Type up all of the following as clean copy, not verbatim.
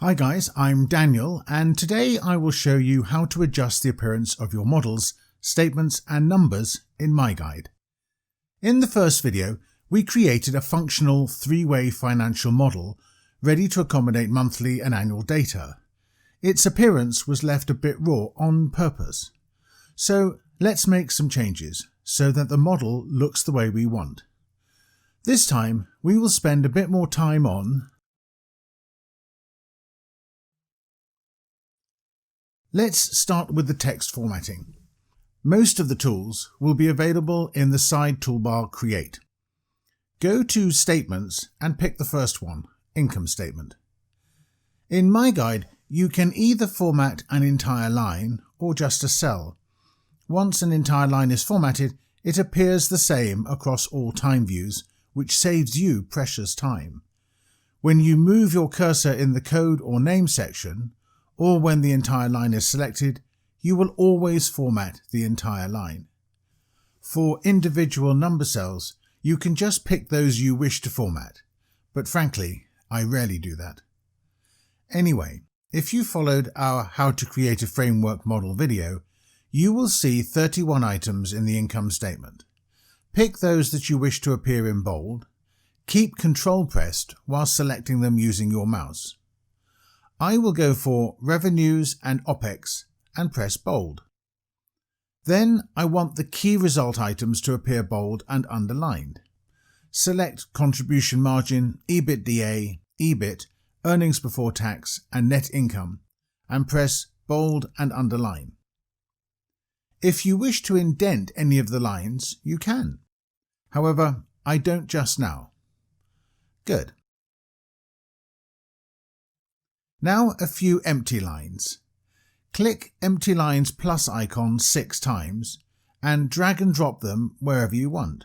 Hi guys, I'm Daniel, and today I will show you how to adjust the appearance of your models, statements and numbers in MYGIDE. In the first video, we created a functional three-way financial model ready to accommodate monthly and annual data. Its appearance was left a bit raw on purpose. So let's make some changes so that the model looks the way we want. This time, we will spend a bit more time on Let's start with the text formatting. Most of the tools will be available in the side toolbar Create. Go to Statements and pick the first one, Income Statement. In MYGIDE, you can either format an entire line or just a cell. Once an entire line is formatted, it appears the same across all time views, which saves you precious time. When you move your cursor in the code or name section, or when the entire line is selected, you will always format the entire line. For individual number cells, you can just pick those you wish to format, but frankly, I rarely do that. Anyway, if you followed our How to Create a Framework Model video, you will see 31 items in the income statement. Pick those that you wish to appear in bold. Keep Ctrl pressed while selecting them using your mouse. I will go for Revenues and OPEX and press bold. Then I want the key result items to appear bold and underlined. Select Contribution Margin, EBITDA, EBIT, Earnings Before Tax and Net Income and press bold and underline. If you wish to indent any of the lines, you can. However, I don't just now. Good. Now a few empty lines. Click Empty Lines plus icon 6 times and drag and drop them wherever you want.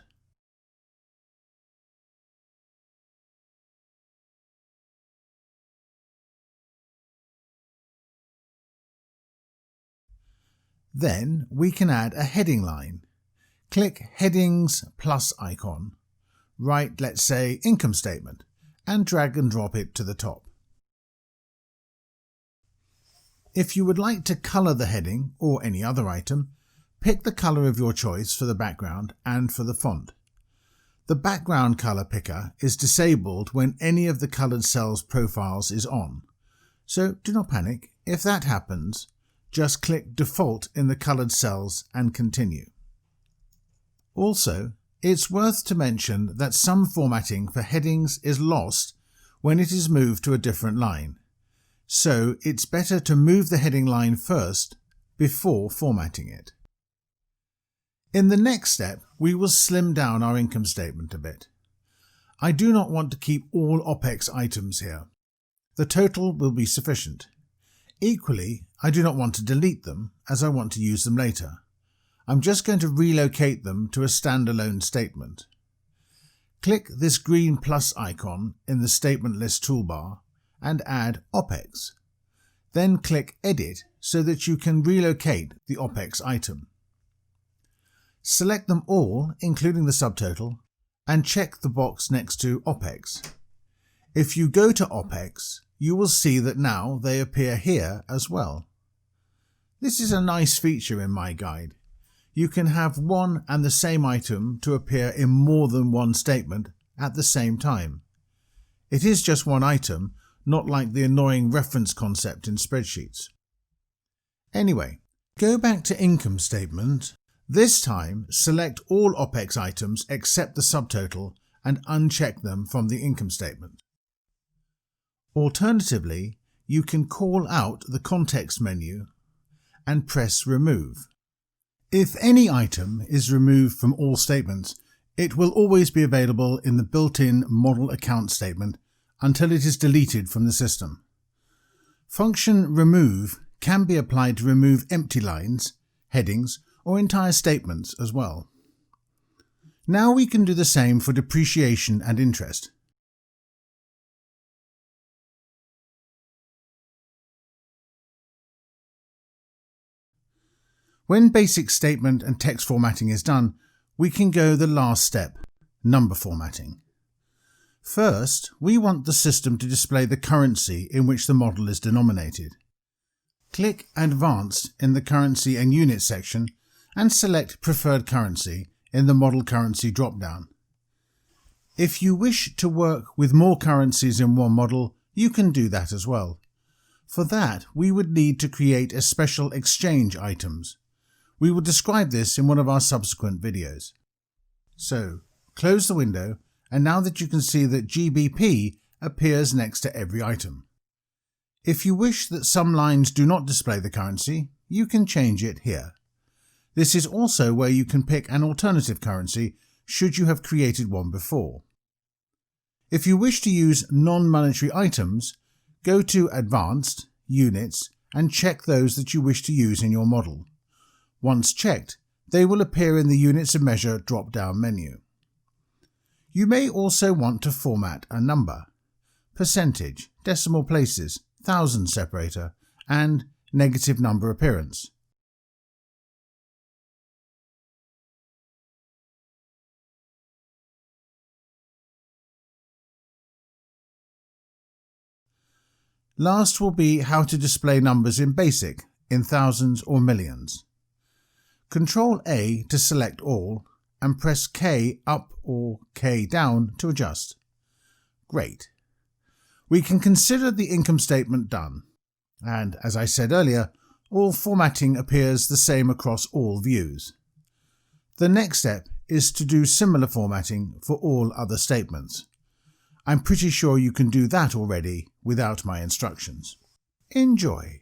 Then we can add a heading line. Click Headings plus icon. Write, let's say, Income Statement and drag and drop it to the top. If you would like to colour the heading or any other item, pick the colour of your choice for the background and for the font. The background colour picker is disabled when any of the coloured cells profiles is on. So do not panic. If that happens, just click Default in the coloured cells and continue. Also, it's worth to mention that some formatting for headings is lost when it is moved to a different line. So it's better to move the heading line first before formatting it. In the next step, we will slim down our income statement a bit. I do not want to keep all OPEX items here. The total will be sufficient. Equally, I do not want to delete them as I want to use them later. I'm just going to relocate them to a standalone statement. Click this green plus icon in the Statement List toolbar and add OPEX. Then click Edit so that you can relocate the OPEX item. Select them all, including the subtotal, and check the box next to OPEX. If you go to OPEX, you will see that now they appear here as well. This is a nice feature in MYGIDE. You can have one and the same item to appear in more than one statement at the same time. It is just one item, not like the annoying reference concept in spreadsheets. Anyway, go back to Income Statement. This time, select all OPEX items except the subtotal and uncheck them from the income statement. Alternatively, you can call out the context menu and press Remove. If any item is removed from all statements, it will always be available in the built-in Model Account statement until it is deleted from the system. Function Remove can be applied to remove empty lines, headings, or entire statements as well. Now we can do the same for depreciation and interest. When basic statement and text formatting is done, we can go the last step, number formatting. First, we want the system to display the currency in which the model is denominated. Click Advanced in the Currency and Unit section and select Preferred Currency in the Model Currency drop-down. If you wish to work with more currencies in one model, you can do that as well. For that, we would need to create a special exchange items. We will describe this in one of our subsequent videos. So, close the window, and now that you can see that GBP appears next to every item. If you wish that some lines do not display the currency, you can change it here. This is also where you can pick an alternative currency should you have created one before. If you wish to use non-monetary items, go to Advanced, Units, and check those that you wish to use in your model. Once checked, they will appear in the Units of Measure drop-down menu. You may also want to format a number, percentage, decimal places, thousand separator, and negative number appearance. Last will be how to display numbers in BASIC, in thousands or millions. Ctrl A to select all, and press K up or K down to adjust. Great. We can consider the income statement done. And as I said earlier, all formatting appears the same across all views. The next step is to do similar formatting for all other statements. I'm pretty sure you can do that already without my instructions. Enjoy!